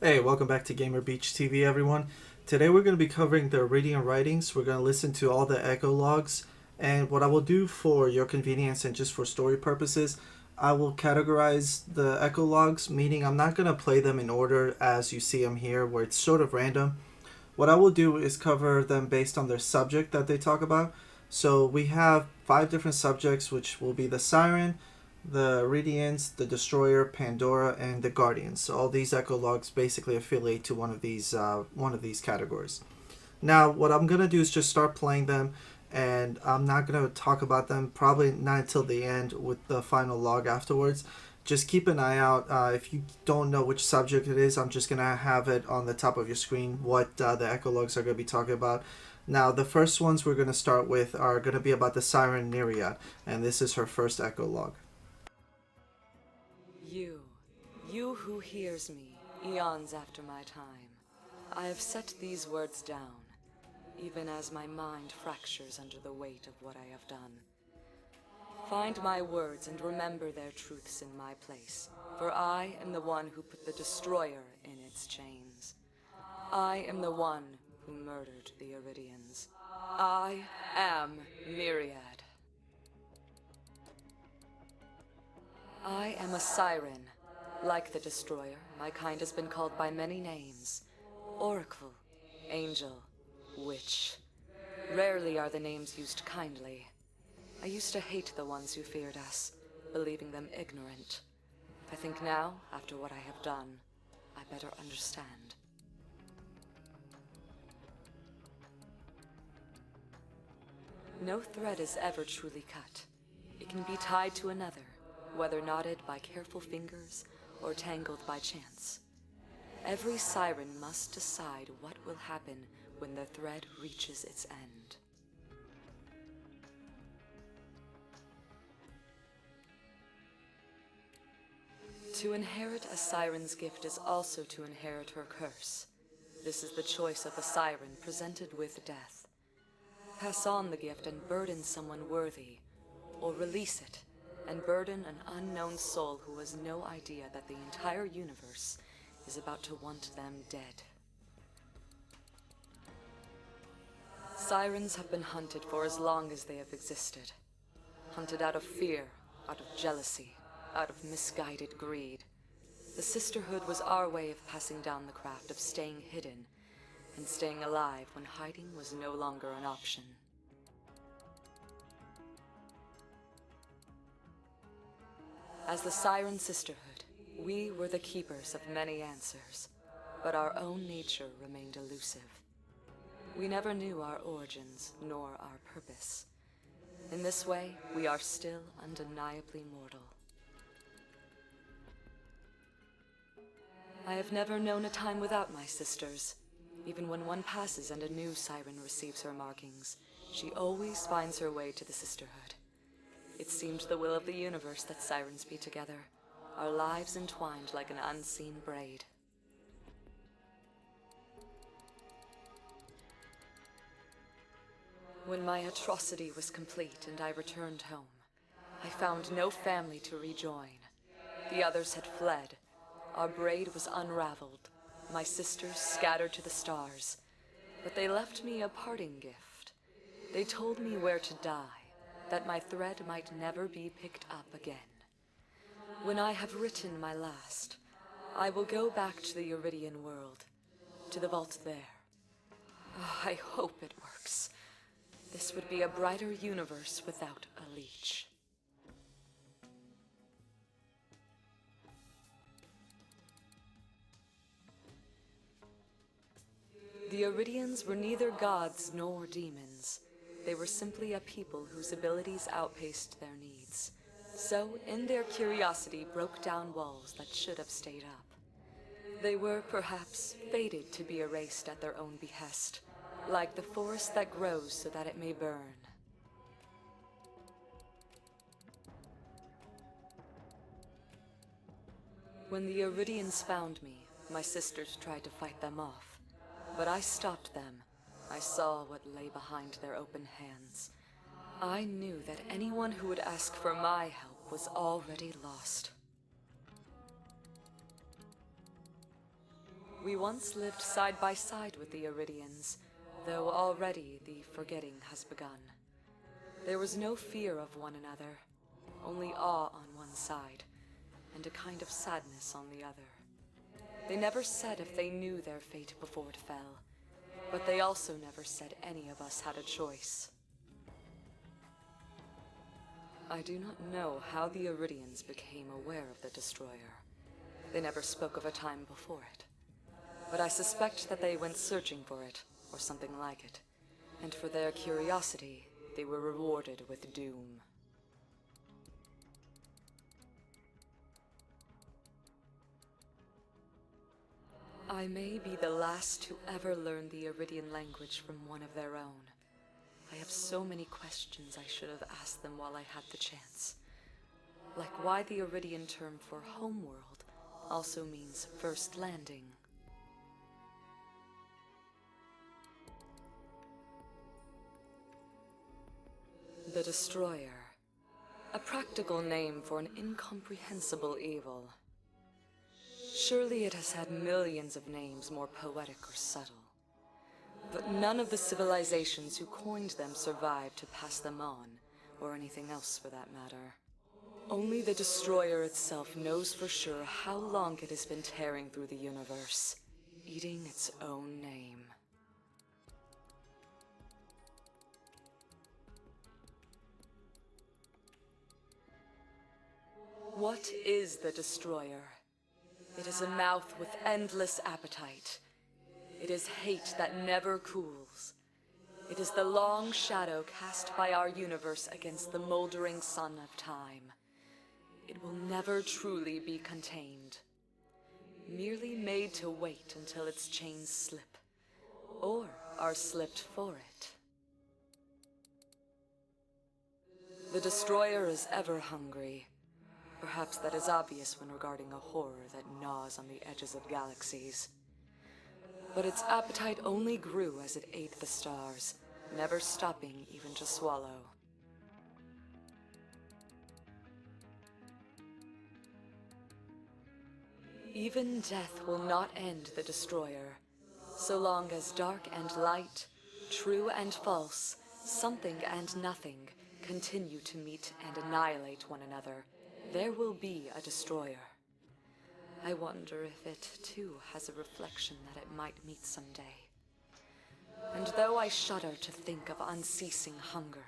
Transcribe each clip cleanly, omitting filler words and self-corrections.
Hey, welcome back to Gamer Beach TV, everyone. Today we're going to be covering the Eridian writings. We're going to listen to all the echo logs, and what I will do for your convenience and just for story purposes, I will categorize the echo logs, meaning I'm not going to play them in order as you see them here, where it's sort of random. What I will do is cover them based on their subject that they talk about. So we have five different subjects, which will be the Siren, the Radiants, the Destroyer, Pandora, and the Guardians. So all these echo logs basically affiliate to one of these categories. Now, what I'm gonna do is just start playing them, and I'm not gonna talk about them probably not until the end with the final log afterwards. Just keep an eye out. If you don't know which subject it is, I'm just gonna have it on the top of your screen what the echo logs are gonna be talking about. Now, the first ones we're gonna start with are gonna be about the Siren Nereid, and this is her first echo log. You, you who hears me, eons after my time, I have set these words down, even as my mind fractures under the weight of what I have done. Find my words and remember their truths in my place, for I am the one who put the Destroyer in its chains. I am the one who murdered the Eridians. I am Myriad. I am a siren. Like the Destroyer, my kind has been called by many names. Oracle, Angel, Witch. Rarely are the names used kindly. I used to hate the ones who feared us, believing them ignorant. I think now, after what I have done, I better understand. No thread is ever truly cut. It can be tied to another, whether knotted by careful fingers or tangled by chance. Every siren must decide what will happen when the thread reaches its end. To inherit a siren's gift is also to inherit her curse. This is the choice of the siren presented with death. Pass on the gift and burden someone worthy, or release it and burden an unknown soul who has no idea that the entire universe is about to want them dead. Sirens have been hunted for as long as they have existed. Hunted out of fear, out of jealousy, out of misguided greed. The sisterhood was our way of passing down the craft of staying hidden and staying alive when hiding was no longer an option. As the Siren Sisterhood, we were the keepers of many answers, but our own nature remained elusive. We never knew our origins nor our purpose. In this way, we are still undeniably mortal. I have never known a time without my sisters. Even when one passes and a new siren receives her markings, she always finds her way to the sisterhood. It seemed the will of the universe that sirens be together, our lives entwined like an unseen braid. When my atrocity was complete and I returned home, I found no family to rejoin. The others had fled. Our braid was unraveled, my sisters scattered to the stars. But they left me a parting gift. They told me where to die, that my thread might never be picked up again. When I have written my last, I will go back to the Eridian world, to the vault there. Oh, I hope it works. This would be a brighter universe without a leech. The Eridians were neither gods nor demons. They were simply a people whose abilities outpaced their needs. So, in their curiosity, broke down walls that should have stayed up. They were, perhaps, fated to be erased at their own behest, like the forest that grows so that it may burn. When the Eridians found me, my sisters tried to fight them off. But I stopped them. I saw what lay behind their open hands. I knew that anyone who would ask for my help was already lost. We once lived side by side with the Eridians, though already the forgetting has begun. There was no fear of one another, only awe on one side, and a kind of sadness on the other. They never said if they knew their fate before it fell, but they also never said any of us had a choice. I do not know how the Eridians became aware of the Destroyer. They never spoke of a time before it. But I suspect that they went searching for it, or something like it, and for their curiosity, they were rewarded with doom. I may be the last to ever learn the Eridian language from one of their own. I have so many questions I should have asked them while I had the chance. Like why the Eridian term for homeworld also means first landing. The Destroyer. A practical name for an incomprehensible evil. Surely it has had millions of names more poetic or subtle. But none of the civilizations who coined them survived to pass them on, or anything else for that matter. Only the Destroyer itself knows for sure how long it has been tearing through the universe, eating its own name. What is the Destroyer? It is a mouth with endless appetite. It is hate that never cools. It is the long shadow cast by our universe against the moldering sun of time. It will never truly be contained. Merely made to wait until its chains slip, or are slipped for it. The Destroyer is ever hungry. Perhaps that is obvious when regarding a horror that gnaws on the edges of galaxies. But its appetite only grew as it ate the stars, never stopping even to swallow. Even death will not end the Destroyer, so long as dark and light, true and false, something and nothing continue to meet and annihilate one another. There will be a Destroyer. I wonder if it, too, has a reflection that it might meet someday. And though I shudder to think of unceasing hunger,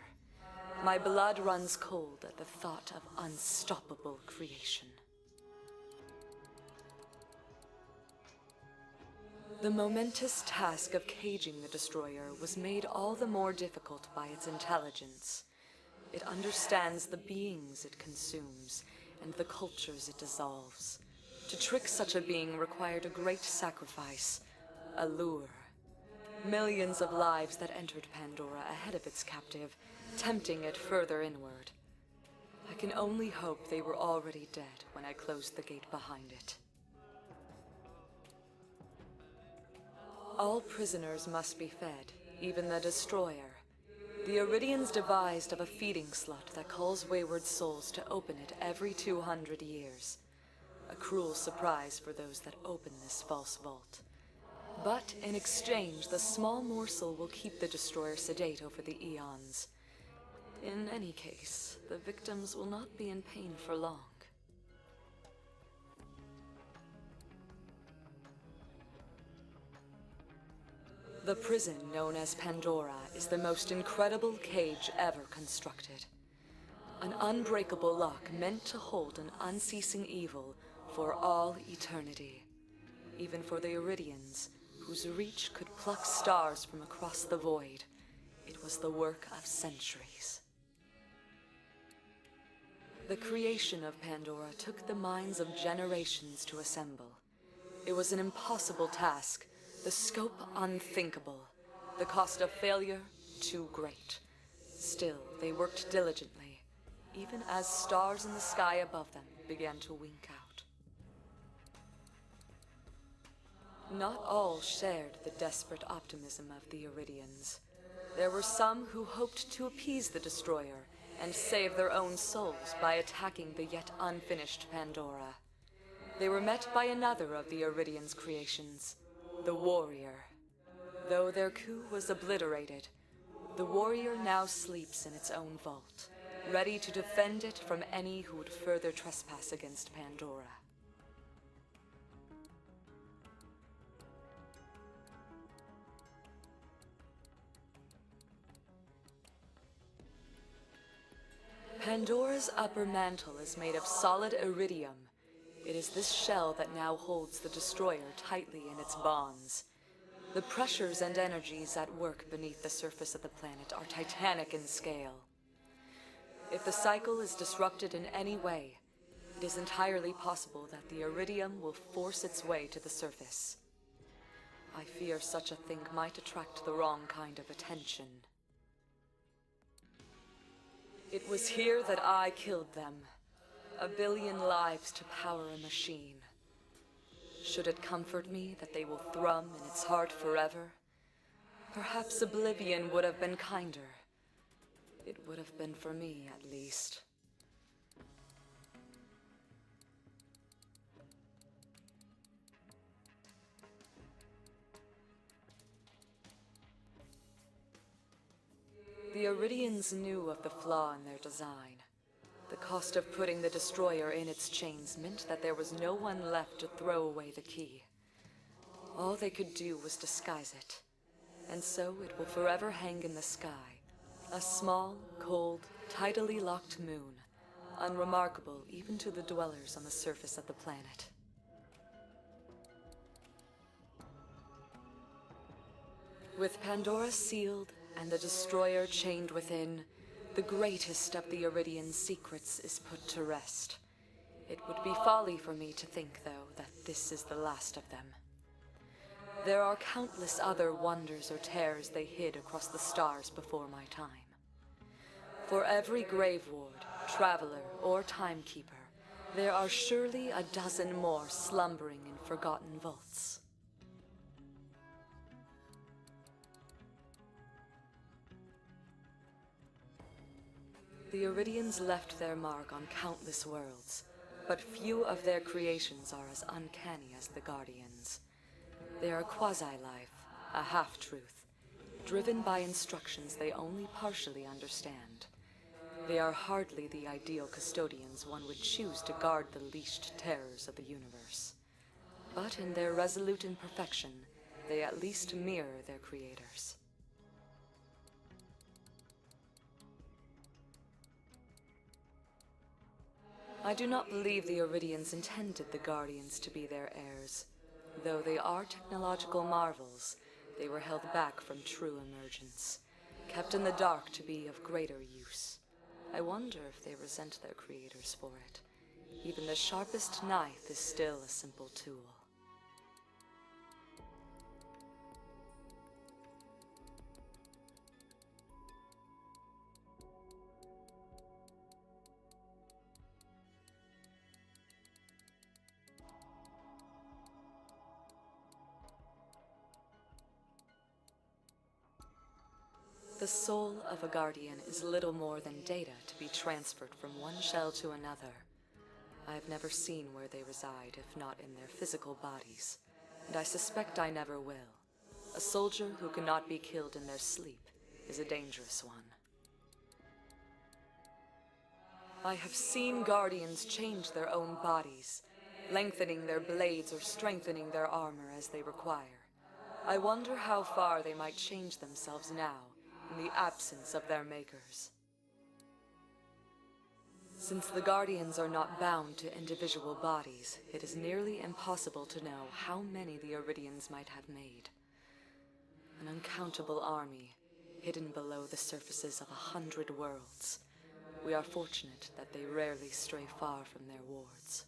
my blood runs cold at the thought of unstoppable creation. The momentous task of caging the Destroyer was made all the more difficult by its intelligence. It understands the beings it consumes and the cultures it dissolves. To trick such a being required a great sacrifice, a lure. Millions of lives that entered Pandora ahead of its captive, tempting it further inward. I can only hope they were already dead when I closed the gate behind it. All prisoners must be fed, even the Destroyer. The Eridians devised of a feeding slot that calls wayward souls to open it every 200 years. A cruel surprise for those that open this false vault. But in exchange, the small morsel will keep the Destroyer sedate over the eons. In any case, the victims will not be in pain for long. The prison known as Pandora is the most incredible cage ever constructed. An unbreakable lock meant to hold an unceasing evil for all eternity. Even for the Eridians, whose reach could pluck stars from across the void, it was the work of centuries. The creation of Pandora took the minds of generations to assemble. It was an impossible task, the scope unthinkable, the cost of failure too great. Still, they worked diligently, even as stars in the sky above them began to wink out. Not all shared the desperate optimism of the Eridians. There were some who hoped to appease the Destroyer and save their own souls by attacking the yet unfinished Pandora. They were met by another of the Eridians' creations, The warrior. Though their coup was obliterated, the warrior now sleeps in its own vault, ready to defend it from any who would further trespass against Pandora. Pandora's upper mantle is made of solid iridium. It is this shell that now holds the destroyer tightly in its bonds. The pressures and energies at work beneath the surface of the planet are titanic in scale. If the cycle is disrupted in any way, it is entirely possible that the iridium will force its way to the surface. I fear such a thing might attract the wrong kind of attention. It was here that I killed them. 1 billion lives to power a machine. Should it comfort me that they will thrum in its heart forever? Perhaps oblivion would have been kinder. It would have been for me, at least. The Eridians knew of the flaw in their design. The cost of putting the destroyer in its chains meant that there was no one left to throw away the key. All they could do was disguise it, and so it will forever hang in the sky, a small, cold, tidally locked moon, unremarkable even to the dwellers on the surface of the planet. With Pandora sealed and the destroyer chained within, the greatest of the Eridian secrets is put to rest. It would be folly for me to think, though, that this is the last of them. There are countless other wonders or terrors they hid across the stars before my time. For every grave ward, traveler, or timekeeper, there are surely a dozen more slumbering in forgotten vaults. The Eridians left their mark on countless worlds, but few of their creations are as uncanny as the Guardians. They are quasi-life, a half-truth, driven by instructions they only partially understand. They are hardly the ideal custodians one would choose to guard the leashed terrors of the universe. But in their resolute imperfection, they at least mirror their creators. I do not believe the Eridians intended the Guardians to be their heirs. Though they are technological marvels, they were held back from true emergence, kept in the dark to be of greater use. I wonder if they resent their creators for it. Even the sharpest knife is still a simple tool. The soul of a Guardian is little more than data to be transferred from one shell to another. I have never seen where they reside, if not in their physical bodies, and I suspect I never will. A soldier who cannot be killed in their sleep is a dangerous one. I have seen Guardians change their own bodies, lengthening their blades or strengthening their armor as they require. I wonder how far they might change themselves now, in the absence of their makers. Since the Guardians are not bound to individual bodies, it is nearly impossible to know how many the Eridians might have made. An uncountable army, hidden below the surfaces of 100 worlds. We are fortunate that they rarely stray far from their wards.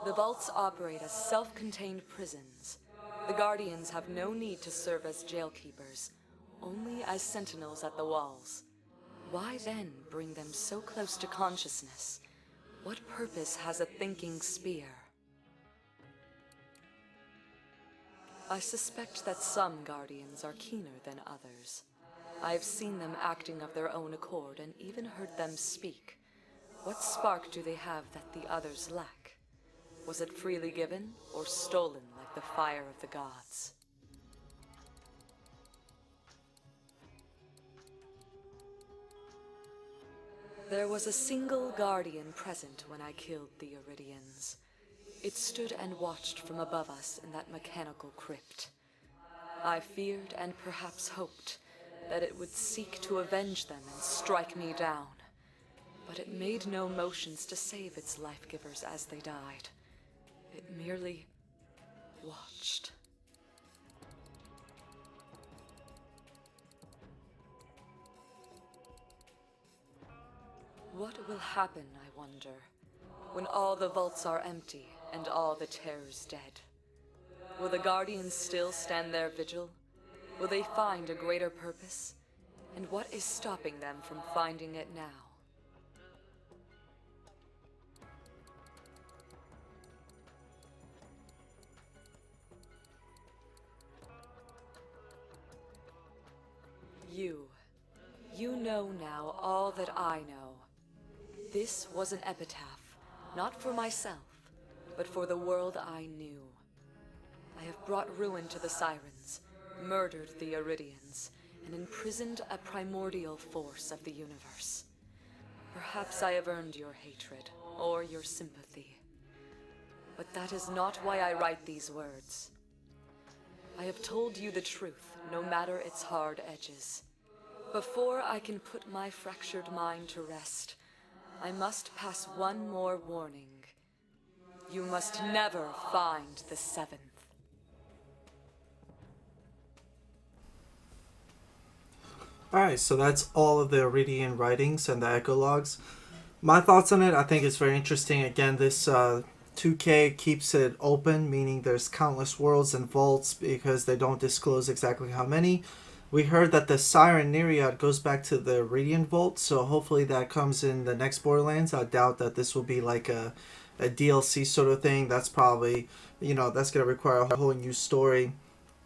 The vaults operate as self-contained prisons. The Guardians have no need to serve as jailkeepers, only as sentinels at the walls. Why then bring them so close to consciousness? What purpose has a thinking spear? I suspect that some Guardians are keener than others. I have seen them acting of their own accord and even heard them speak. What spark do they have that the others lack? Was it freely given or stolen like the fire of the gods? There was a single guardian present when I killed the Eridians. It stood and watched from above us in that mechanical crypt. I feared and perhaps hoped that it would seek to avenge them and strike me down. But it made no motions to save its life-givers as they died. It merely watched. What will happen, I wonder, when all the vaults are empty and all the terrors dead? Will the Guardians still stand their vigil? Will they find a greater purpose? And what is stopping them from finding it now? You know now all that I know. This was an epitaph, not for myself, but for the world I knew. I have brought ruin to the Sirens, murdered the Eridians, and imprisoned a primordial force of the universe. Perhaps I have earned your hatred, or your sympathy. But that is not why I write these words. I have told you the truth, no matter its hard edges. Before I can put my fractured mind to rest, I must pass one more warning. You must never find the seventh. Alright, so that's all of the Eridian writings and the echo logs. My thoughts on it, I think it's very interesting. Again, this 2K keeps it open, meaning there's countless worlds and vaults because they don't disclose exactly how many. We heard that the Siren Nereid goes back to the Eridian Vault, so hopefully that comes in the next Borderlands. I doubt that this will be like a DLC sort of thing. That's probably, that's going to require a whole new story.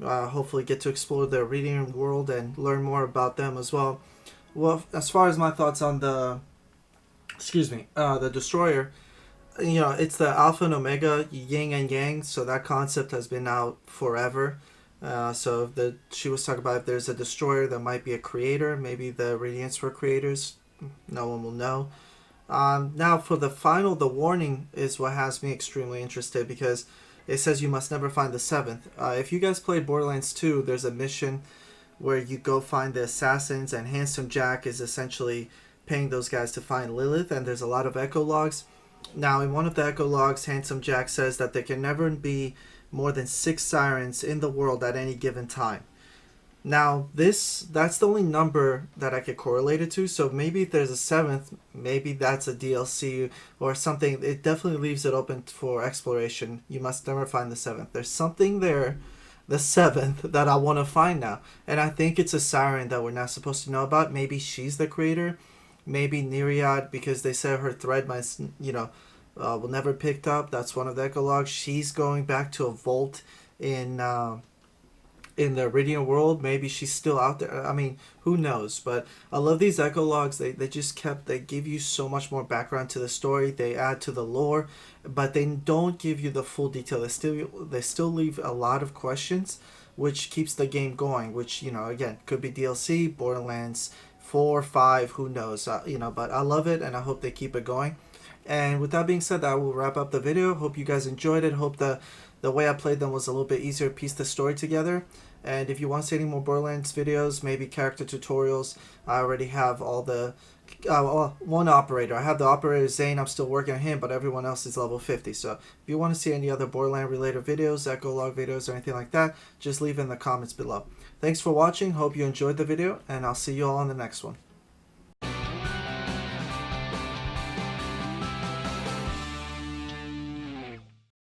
Hopefully get to explore the Eridian world and learn more about them as well. Well, as far as my thoughts on the Destroyer, it's the Alpha and Omega, yin and yang, so that concept has been out forever. She was talking about if there's a destroyer, there might be a creator. Maybe the Radiants were creators. No one will know. Now for the warning is what has me extremely interested because it says you must never find the seventh. If you guys played Borderlands 2, there's a mission where you go find the assassins, and Handsome Jack is essentially paying those guys to find Lilith, and there's a lot of echo logs. Now in one of the echo logs, Handsome Jack says that there can never be more than 6 sirens in the world at any given time. Now that's the only number that I could correlate it to, so maybe if there's a 7th, maybe that's a DLC or something. It definitely leaves it open for exploration. You must never find the 7th. There's something there, the 7th, that I want to find now, and I think it's a siren that we're not supposed to know about. Maybe she's the creator, maybe Nereid, because they said her thread might will never picked up. That's one of the echo logs. She's going back to a vault in the Eridian world. Maybe she's still out there. I mean, who knows? But I love these echo logs. They give you so much more background to the story. They add to the lore, but they don't give you the full detail. They still leave a lot of questions, which keeps the game going. Which again could be DLC, Borderlands 4, 5, who knows? But I love it, and I hope they keep it going. And with that being said, I will wrap up the video. Hope you guys enjoyed it. Hope the way I played them was a little bit easier to piece the story together. And if you want to see any more Borderlands videos, maybe character tutorials, I already have all the... one operator. I have the operator Zane. I'm still working on him, but everyone else is level 50. So if you want to see any other Borderlands related videos, echo log videos, or anything like that, just leave in the comments below. Thanks for watching. Hope you enjoyed the video, and I'll see you all in the next one.